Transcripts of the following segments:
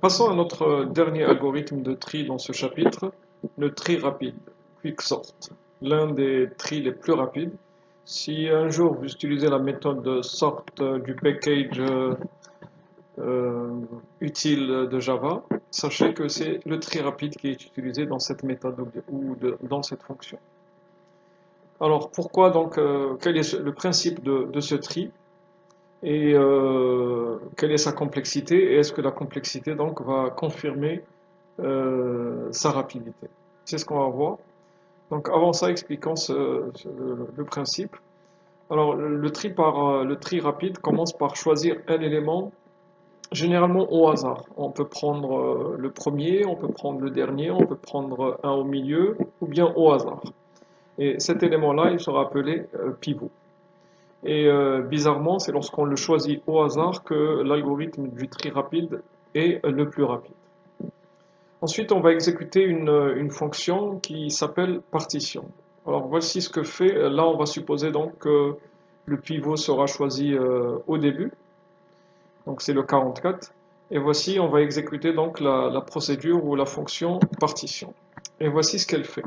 Passons à notre dernier algorithme de tri dans ce chapitre, le tri rapide, quicksort, l'un des tris les plus rapides. Si un jour vous utilisez la méthode de sort du package euh, utile de Java, sachez que c'est le tri rapide qui est utilisé dans cette méthode ou dans cette fonction. Alors pourquoi donc, quel est le principe de ce tri et quelle est sa complexité et est-ce que la complexité donc va confirmer sa rapidité. C'est ce qu'on va voir. Donc avant ça, expliquons le principe. Alors le tri rapide commence par choisir un élément généralement au hasard. On peut prendre le premier, on peut prendre le dernier, on peut prendre un au milieu ou bien au hasard. Et cet élément-là, il sera appelé pivot. Et bizarrement, c'est lorsqu'on le choisit au hasard que l'algorithme du tri rapide est le plus rapide. Ensuite, on va exécuter une fonction qui s'appelle partition. Alors voici ce que fait. Là, on va supposer donc que le pivot sera choisi au début. Donc c'est le 44. Et voici, on va exécuter donc la procédure ou la fonction partition. Et voici ce qu'elle fait.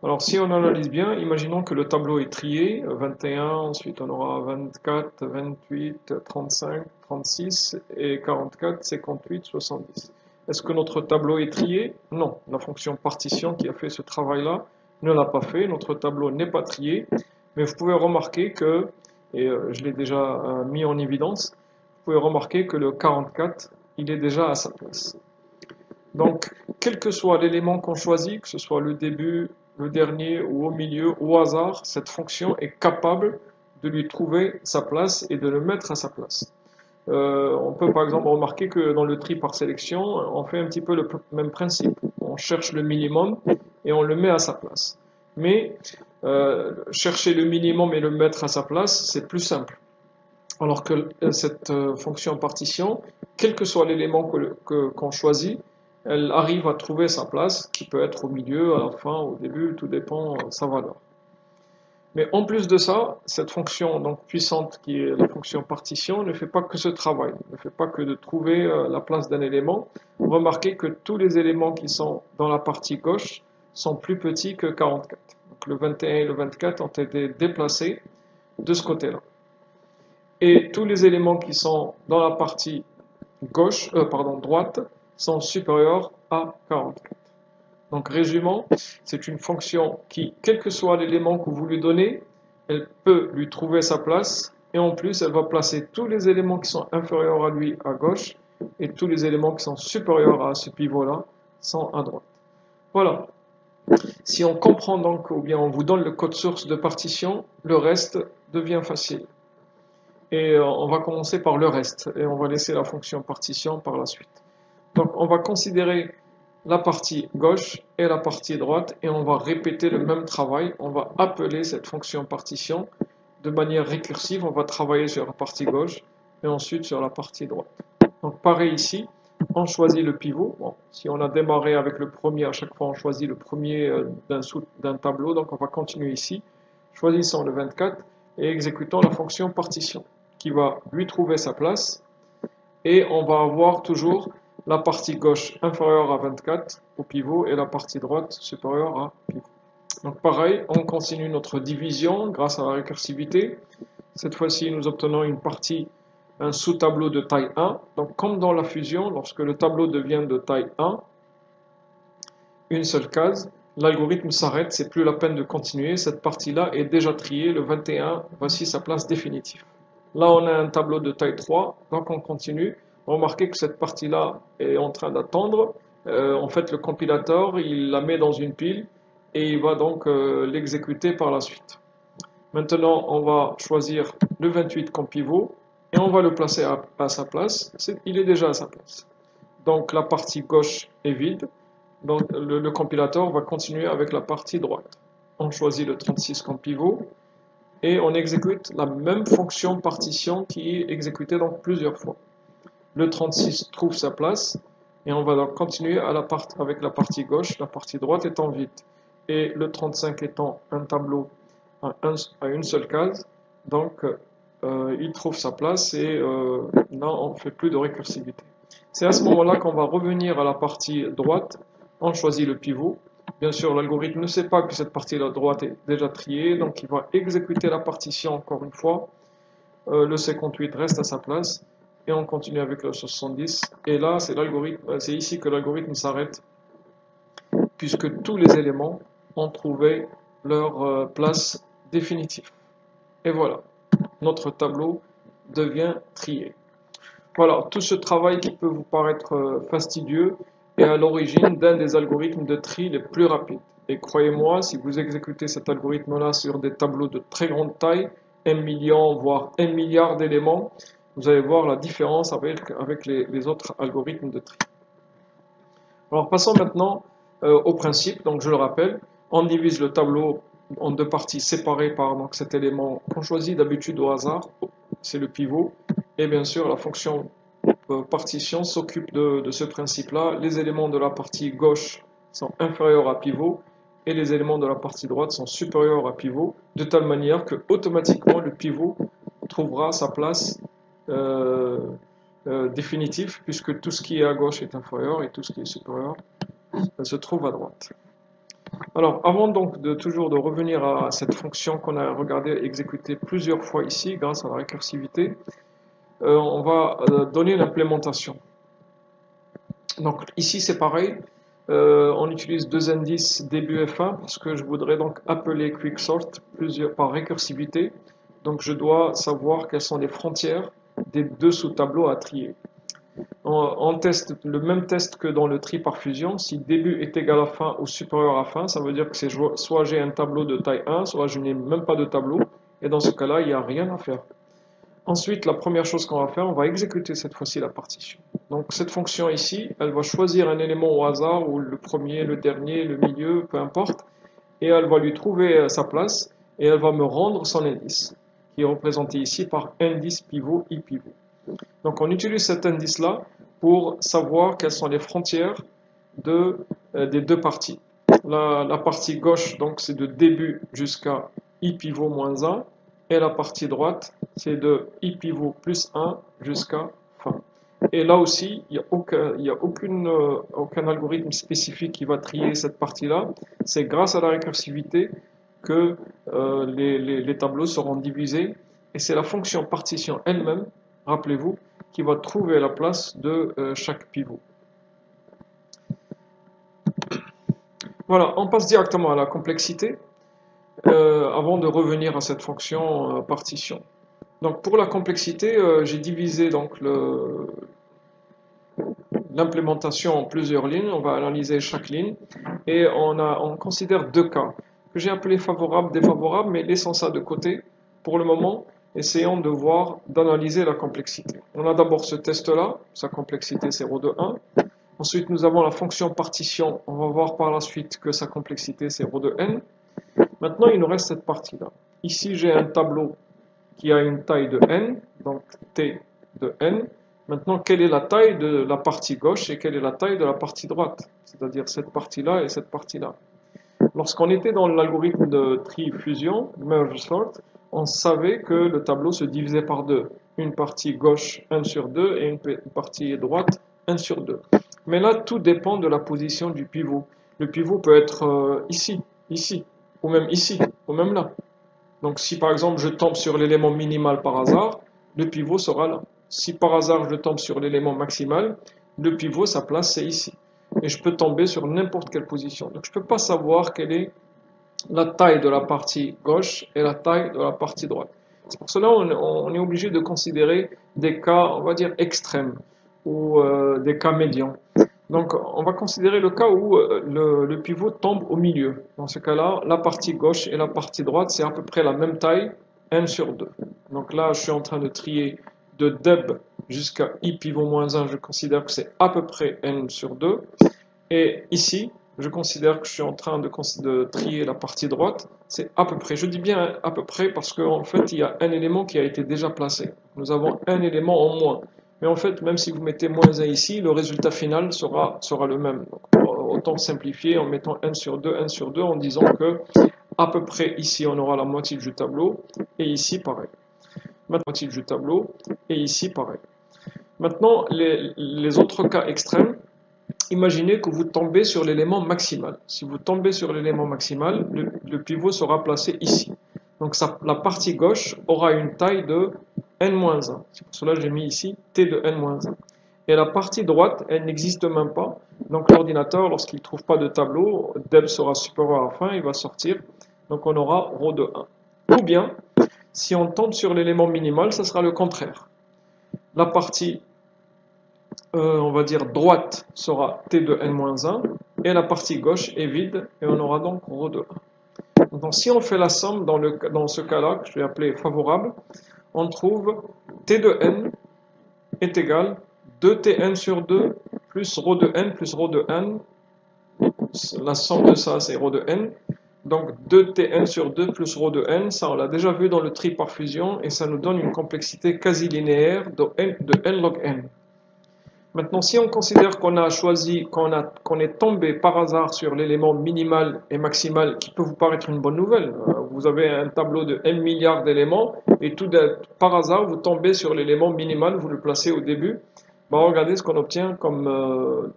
Alors si on analyse bien, imaginons que le tableau est trié, 21, ensuite on aura 24, 28, 35, 36 et 44, 58, 70. Est-ce que notre tableau est trié? Non, la fonction partition qui a fait ce travail-là ne l'a pas fait, notre tableau n'est pas trié, mais vous pouvez remarquer que, et je l'ai déjà mis en évidence, vous pouvez remarquer que le 44, il est déjà à sa place. Donc, quel que soit l'élément qu'on choisit, que ce soit le début, le dernier ou au milieu, au hasard, cette fonction est capable de lui trouver sa place et de le mettre à sa place. On peut par exemple remarquer que dans le tri par sélection, on fait un petit peu le même principe. On cherche le minimum et on le met à sa place. Mais chercher le minimum et le mettre à sa place, c'est plus simple. Alors que cette fonction partition, quel que soit l'élément qu'on choisit, elle arrive à trouver sa place, qui peut être au milieu, à la fin, au début, tout dépend de sa valeur. Mais en plus de ça, cette fonction donc puissante qui est la fonction partition ne fait pas que ce travail, ne fait pas que de trouver la place d'un élément. Remarquez que tous les éléments qui sont dans la partie gauche sont plus petits que 44. Donc le 21 et le 24 ont été déplacés de ce côté-là. Et tous les éléments qui sont dans la partie droite sont supérieurs à 44. Donc résumons, c'est une fonction qui, quel que soit l'élément que vous lui donnez, elle peut lui trouver sa place et en plus elle va placer tous les éléments qui sont inférieurs à lui à gauche et tous les éléments qui sont supérieurs à ce pivot-là sont à droite. Voilà. Si on comprend donc ou bien on vous donne le code source de partition, le reste devient facile. Et on va commencer par le reste et on va laisser la fonction partition par la suite. Donc on va considérer la partie gauche et la partie droite et on va répéter le même travail. On va appeler cette fonction partition de manière récursive. On va travailler sur la partie gauche et ensuite sur la partie droite. Donc pareil ici, on choisit le pivot. Bon, si on a démarré avec le premier, à chaque fois on choisit le premier d'un tableau. Donc on va continuer ici. Choisissons le 24 et exécutons la fonction partition qui va lui trouver sa place et on va avoir toujours la partie gauche inférieure à 24 au pivot et la partie droite supérieure à pivot. Donc pareil, on continue notre division grâce à la récursivité. Cette fois-ci, nous obtenons une partie, un sous-tableau de taille 1. Donc comme dans la fusion, lorsque le tableau devient de taille 1, une seule case, l'algorithme s'arrête, c'est plus la peine de continuer. Cette partie-là est déjà triée, le 21, voici sa place définitive. Là, on a un tableau de taille 3, donc on continue. Remarquez que cette partie-là est en train d'attendre. En fait, le compilateur, il la met dans une pile et il va donc l'exécuter par la suite. Maintenant, on va choisir le 28 comme pivot et on va le placer à sa place. Il est déjà à sa place. Donc, la partie gauche est vide. Donc, le compilateur va continuer avec la partie droite. On choisit le 36 comme pivot. Et on exécute la même fonction partition qui est exécutée donc plusieurs fois. Le 36 trouve sa place et on va donc continuer avec la partie gauche, la partie droite étant vide. Et le 35 étant un tableau à une seule case, donc il trouve sa place et là on ne fait plus de récursivité. C'est à ce moment-là qu'on va revenir à la partie droite, on choisit le pivot. Bien sûr, l'algorithme ne sait pas que cette partie de droite est déjà triée, donc il va exécuter la partition encore une fois. Le 58 reste à sa place, et on continue avec le 70. Et là, c'est ici que l'algorithme s'arrête, puisque tous les éléments ont trouvé leur place définitive. Et voilà, notre tableau devient trié. Voilà, tout ce travail qui peut vous paraître fastidieux est à l'origine d'un des algorithmes de tri les plus rapides. Et croyez-moi, si vous exécutez cet algorithme-là sur des tableaux de très grande taille, 1 million, voire 1 milliard d'éléments, vous allez voir la différence avec les autres algorithmes de tri. Alors passons maintenant au principe. Donc je le rappelle, on divise le tableau en deux parties séparées par donc, cet élément qu'on choisit d'habitude au hasard, c'est le pivot, et bien sûr la fonction partition s'occupe de ce principe-là. Les éléments de la partie gauche sont inférieurs à pivot et les éléments de la partie droite sont supérieurs à pivot, de telle manière que automatiquement le pivot trouvera sa place définitive, puisque tout ce qui est à gauche est inférieur et tout ce qui est supérieur se trouve à droite. Alors, avant donc toujours de revenir à cette fonction qu'on a regardé exécuter plusieurs fois ici grâce à la récursivité, on va donner l'implémentation. Donc ici c'est pareil, on utilise deux indices début F1 parce que je voudrais donc appeler quicksort par récursivité. Donc je dois savoir quelles sont les frontières des deux sous-tableaux à trier. On teste le même test que dans le tri par fusion. Si début est égal à fin ou supérieur à fin, ça veut dire que c'est soit j'ai un tableau de taille 1, soit je n'ai même pas de tableau. Et dans ce cas-là, il n'y a rien à faire. Ensuite, la première chose qu'on va faire, on va exécuter cette fois-ci la partition. Donc cette fonction ici, elle va choisir un élément au hasard, ou le premier, le dernier, le milieu, peu importe, et elle va lui trouver sa place, et elle va me rendre son indice, qui est représenté ici par indice pivot, i pivot. Donc on utilise cet indice-là pour savoir quelles sont les frontières des deux parties. La partie gauche, donc c'est de début jusqu'à i pivot moins 1, et la partie droite, c'est de i pivot plus 1 jusqu'à fin. Et là aussi, il n'y a aucun algorithme spécifique qui va trier cette partie-là. C'est grâce à la récursivité que les tableaux seront divisés. Et c'est la fonction partition elle-même, rappelez-vous, qui va trouver la place de chaque pivot. Voilà, on passe directement à la complexité. Avant de revenir à cette fonction partition. Donc pour la complexité, j'ai divisé donc l'implémentation en plusieurs lignes. On va analyser chaque ligne et on considère deux cas que j'ai appelés favorables, défavorables, mais laissons ça de côté pour le moment. Essayons d'analyser la complexité. On a d'abord ce test-là, sa complexité c'est ρ de 1. Ensuite, nous avons la fonction partition. On va voir par la suite que sa complexité c'est ρ de n. Maintenant, il nous reste cette partie-là. Ici, j'ai un tableau qui a une taille de n, donc t de n. Maintenant, quelle est la taille de la partie gauche et quelle est la taille de la partie droite? C'est-à-dire cette partie-là et cette partie-là. Lorsqu'on était dans l'algorithme de tri-fusion, merge sort, on savait que le tableau se divisait par deux. Une partie gauche, 1 sur 2, et une partie droite, 1 sur 2. Mais là, tout dépend de la position du pivot. Le pivot peut être ici, ici, ou même ici, ou même là. Donc si par exemple je tombe sur l'élément minimal par hasard, le pivot sera là. Si par hasard je tombe sur l'élément maximal, le pivot, sa place c'est ici. Et je peux tomber sur n'importe quelle position. Donc je ne peux pas savoir quelle est la taille de la partie gauche et la taille de la partie droite. C'est pour cela on est obligé de considérer des cas, on va dire, extrêmes, ou des cas médians. Donc on va considérer le cas où le pivot tombe au milieu. Dans ce cas-là, la partie gauche et la partie droite, c'est à peu près la même taille, 1 sur 2. Donc là, je suis en train de trier de deb jusqu'à i pivot moins 1, je considère que c'est à peu près n sur 2. Et ici, je considère que je suis en train de trier la partie droite, c'est à peu près. Je dis bien à peu près parce qu'en fait, il y a un élément qui a été déjà placé. Nous avons un élément en moins. Mais en fait, même si vous mettez moins 1 ici, le résultat final sera le même. Donc, autant simplifier en mettant 1 sur 2, 1 sur 2, en disant que à peu près ici, on aura la moitié du tableau, et ici, pareil. La moitié du tableau, et ici, pareil. Maintenant, les autres cas extrêmes, imaginez que vous tombez sur l'élément maximal. Si vous tombez sur l'élément maximal, le pivot sera placé ici. Donc la partie gauche aura une taille de n-1. C'est pour cela que j'ai mis ici t de n-1. Et la partie droite, elle n'existe même pas. Donc l'ordinateur, lorsqu'il ne trouve pas de tableau, deb sera supérieur à 1, il va sortir. Donc on aura ρ de 1. Ou bien, si on tombe sur l'élément minimal, ça sera le contraire. La partie, on va dire, droite sera t de n-1 et la partie gauche est vide et on aura donc ρ de 1. Donc si on fait la somme dans ce cas-là, que je vais appeler favorable, on trouve t de n est égal 2tn sur 2 plus ρ de n plus ρ de n. La somme de ça, c'est ρ de n. Donc 2tn sur 2 plus ρ de n, ça on l'a déjà vu dans le tri par fusion et ça nous donne une complexité quasi linéaire de n log n. Maintenant, si on considère qu'on a choisi, qu'on est tombé par hasard sur l'élément minimal et maximal, qui peut vous paraître une bonne nouvelle, vous avez un tableau de n milliards d'éléments et tout par hasard vous tombez sur l'élément minimal, vous le placez au début, regardez ce qu'on obtient comme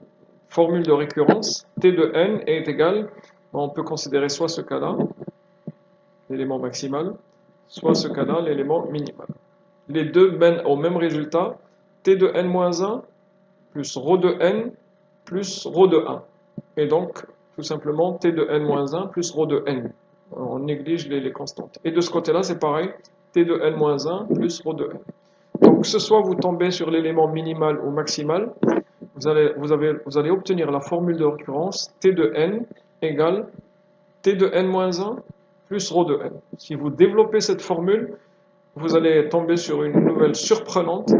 formule de récurrence. T de n est égal, on peut considérer soit ce cas-là, l'élément maximal, soit ce cas-là, l'élément minimal. Les deux mènent au même résultat, t de n-1 plus ρ de n plus ρ de 1. Et donc, tout simplement, t de n-1 plus ρ de n. On néglige les constantes. Et de ce côté-là, c'est pareil, t de n-1 plus ρ de n. Donc, que ce soit vous tombez sur l'élément minimal ou maximal, vous allez obtenir la formule de récurrence t de n égale t de n-1 plus ρ de n. Si vous développez cette formule, vous allez tomber sur une nouvelle surprenante.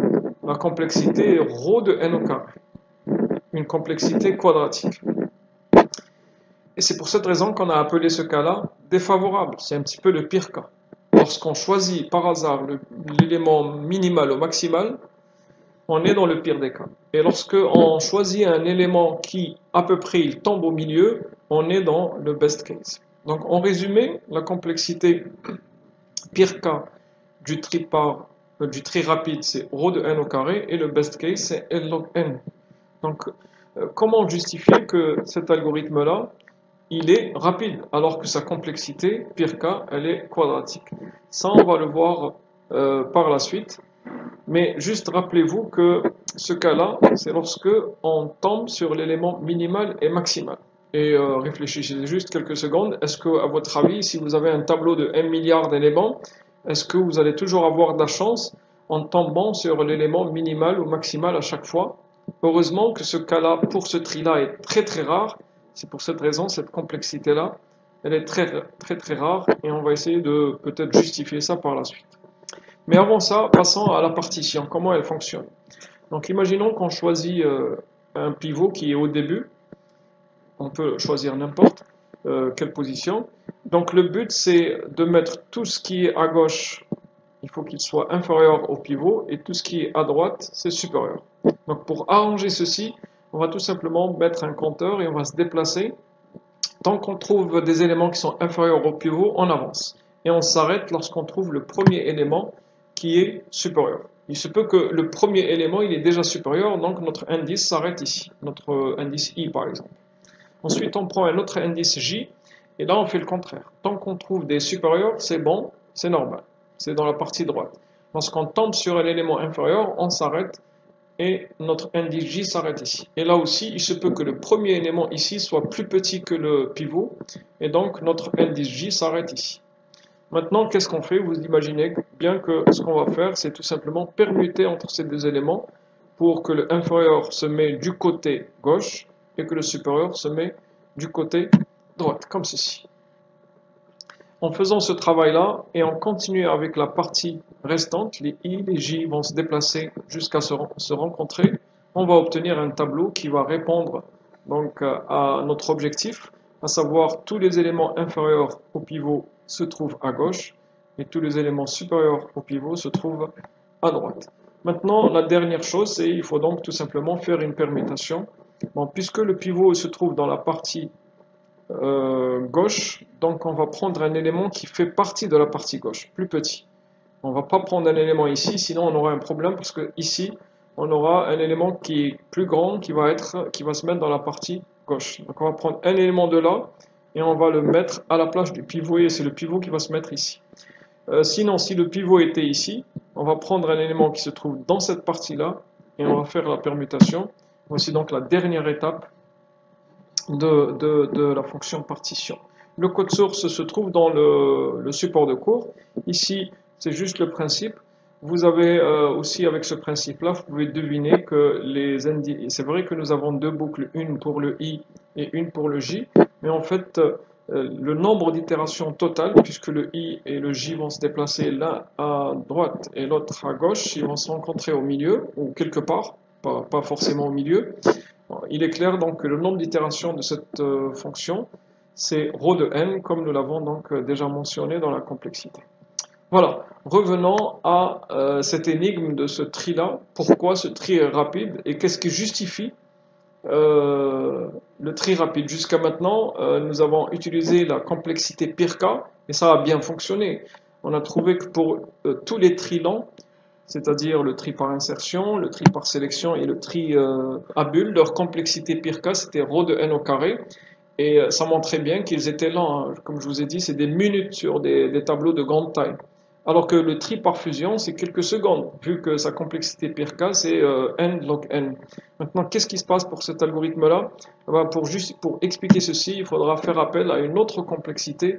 La complexité est ρ de n au carré, une complexité quadratique. Et c'est pour cette raison qu'on a appelé ce cas-là défavorable. C'est un petit peu le pire cas. Lorsqu'on choisit par hasard l'élément minimal au maximal, on est dans le pire des cas. Et lorsqu'on choisit un élément qui, à peu près, il tombe au milieu, on est dans le best case. Donc, en résumé, la complexité pire cas du tri rapide, c'est ρ de n au carré, et le best case, c'est n log n. Donc, comment justifier que cet algorithme-là, il est rapide, alors que sa complexité, pire cas, elle est quadratique? Ça, on va le voir par la suite. Mais juste rappelez-vous que ce cas-là, c'est lorsque on tombe sur l'élément minimal et maximal. Et réfléchissez juste quelques secondes. Est-ce que, à votre avis, si vous avez un tableau de 1 milliard d'éléments, est-ce que vous allez toujours avoir de la chance en tombant sur l'élément minimal ou maximal à chaque fois? Heureusement que ce cas-là, pour ce tri-là, est très très rare. C'est pour cette raison, cette complexité-là, elle est très très très rare et on va essayer de peut-être justifier ça par la suite. Mais avant ça, passons à la partition, comment elle fonctionne. Donc imaginons qu'on choisit un pivot qui est au début, on peut choisir n'importe quelle position. Donc le but c'est de mettre tout ce qui est à gauche, il faut qu'il soit inférieur au pivot, et tout ce qui est à droite, c'est supérieur. Donc pour arranger ceci, on va tout simplement mettre un compteur et on va se déplacer. Tant qu'on trouve des éléments qui sont inférieurs au pivot, on avance. Et on s'arrête lorsqu'on trouve le premier élément qui est supérieur. Il se peut que le premier élément il est déjà supérieur, donc notre indice s'arrête ici, notre indice I par exemple. Ensuite on prend un autre indice J, et là on fait le contraire. Tant qu'on trouve des supérieurs, c'est bon, c'est normal, c'est dans la partie droite. Lorsqu'on tombe sur un élément inférieur, on s'arrête, et notre indice J s'arrête ici. Et là aussi, il se peut que le premier élément ici soit plus petit que le pivot, et donc notre indice J s'arrête ici. Maintenant, qu'est-ce qu'on fait? Vous imaginez bien que ce qu'on va faire, c'est tout simplement permuter entre ces deux éléments pour que le inférieur se met du côté gauche et que le supérieur se met du côté droite, comme ceci. En faisant ce travail-là et en continuant avec la partie restante, les I, les J vont se déplacer jusqu'à se rencontrer, on va obtenir un tableau qui va répondre donc à notre objectif, à savoir tous les éléments inférieurs au pivot se trouvent à gauche et tous les éléments supérieurs au pivot se trouvent à droite. Maintenant, la dernière chose, c'est qu'il faut donc tout simplement faire une permutation. Bon, puisque le pivot se trouve dans la partie gauche, donc on va prendre un élément qui fait partie de la partie gauche, plus petit. On ne va pas prendre un élément ici, sinon on aura un problème parce que ici, on aura un élément qui est plus grand qui va se mettre dans la partie gauche. Donc on va prendre un élément de là et on va le mettre à la place du pivot et c'est le pivot qui va se mettre ici. Sinon, si le pivot était ici, on va prendre un élément qui se trouve dans cette partie-là et on va faire la permutation. Voici donc la dernière étape de la fonction partition. Le code source se trouve dans le support de cours. Ici, c'est juste le principe. Vous avez aussi avec ce principe-là, vous pouvez deviner que c'est vrai que nous avons deux boucles, une pour le i et une pour le j, mais en fait, le nombre d'itérations totales, puisque le i et le j vont se déplacer l'un à droite et l'autre à gauche, ils vont se rencontrer au milieu, ou quelque part, pas forcément au milieu. Il est clair donc que le nombre d'itérations de cette fonction, c'est ρ de n, comme nous l'avons donc déjà mentionné dans la complexité. Voilà, revenons à cette énigme de ce tri-là. Pourquoi ce tri est rapide et qu'est-ce qui justifie le tri rapide? Jusqu'à maintenant, nous avons utilisé la complexité Pirka et ça a bien fonctionné. On a trouvé que pour tous les tris lents, c'est-à-dire le tri par insertion, le tri par sélection et le tri à bulles, leur complexité Pirka c'était ρ de n au carré. Et ça montrait bien qu'ils étaient lents, hein. Comme je vous ai dit, c'est des minutes sur des tableaux de grande taille. Alors que le tri par fusion, c'est quelques secondes, vu que sa complexité Pirka, c'est n log n. Maintenant, qu'est-ce qui se passe pour cet algorithme-là? Pour expliquer ceci, il faudra faire appel à une autre complexité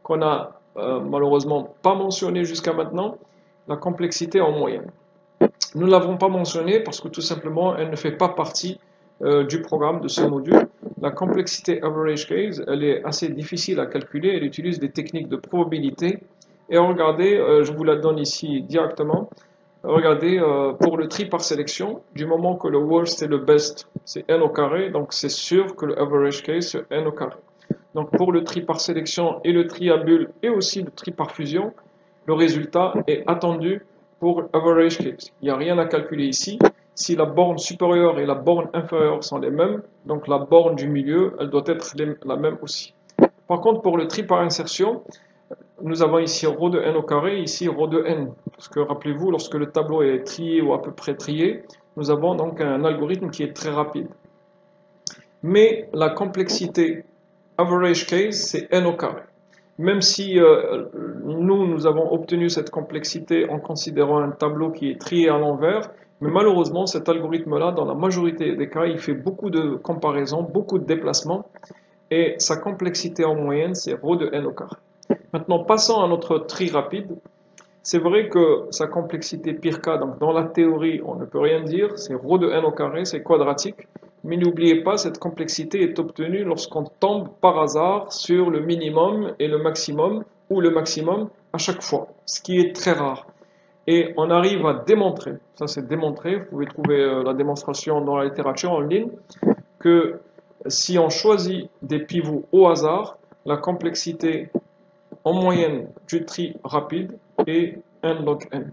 qu'on a malheureusement pas mentionnée jusqu'à maintenant, la complexité en moyenne. Nous ne l'avons pas mentionnée parce que tout simplement, elle ne fait pas partie du programme de ce module. La complexité average case, elle est assez difficile à calculer, elle utilise des techniques de probabilité. Et regardez, je vous la donne ici directement. Regardez, pour le tri par sélection, du moment que le worst et le best, c'est n au carré, donc c'est sûr que le average case, c'est n au carré. Donc pour le tri par sélection et le tri à bulles et aussi le tri par fusion, le résultat est attendu pour average case. Il n'y a rien à calculer ici. Si la borne supérieure et la borne inférieure sont les mêmes, donc la borne du milieu, elle doit être la même aussi. Par contre, pour le tri par insertion, nous avons ici ρ de n au carré, ici ρ de n. Parce que rappelez-vous, lorsque le tableau est trié ou à peu près trié, nous avons donc un algorithme qui est très rapide. Mais la complexité average case, c'est n au carré. Même si nous avons obtenu cette complexité en considérant un tableau qui est trié à l'envers, mais malheureusement, cet algorithme-là, dans la majorité des cas, il fait beaucoup de comparaisons, beaucoup de déplacements, et sa complexité en moyenne, c'est ρ de n au carré. Maintenant, passons à notre tri rapide. C'est vrai que sa complexité Pirka, donc dans la théorie, on ne peut rien dire, c'est ρ de n au carré, c'est quadratique. Mais n'oubliez pas, cette complexité est obtenue lorsqu'on tombe par hasard sur le minimum et le maximum, ou le maximum à chaque fois, ce qui est très rare. Et on arrive à démontrer, ça c'est démontré, vous pouvez trouver la démonstration dans la littérature en ligne, que si on choisit des pivots au hasard, la complexité en moyenne du tri rapide est n log n.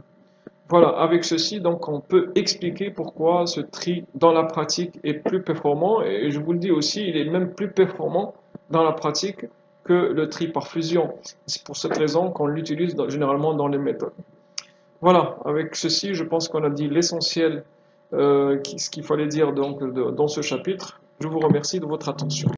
Voilà, avec ceci, donc on peut expliquer pourquoi ce tri dans la pratique est plus performant, et je vous le dis aussi, il est même plus performant dans la pratique que le tri par fusion. C'est pour cette raison qu'on l'utilise généralement dans les méthodes. Voilà, avec ceci, je pense qu'on a dit l'essentiel, ce qu'il fallait dire donc, dans ce chapitre. Je vous remercie de votre attention.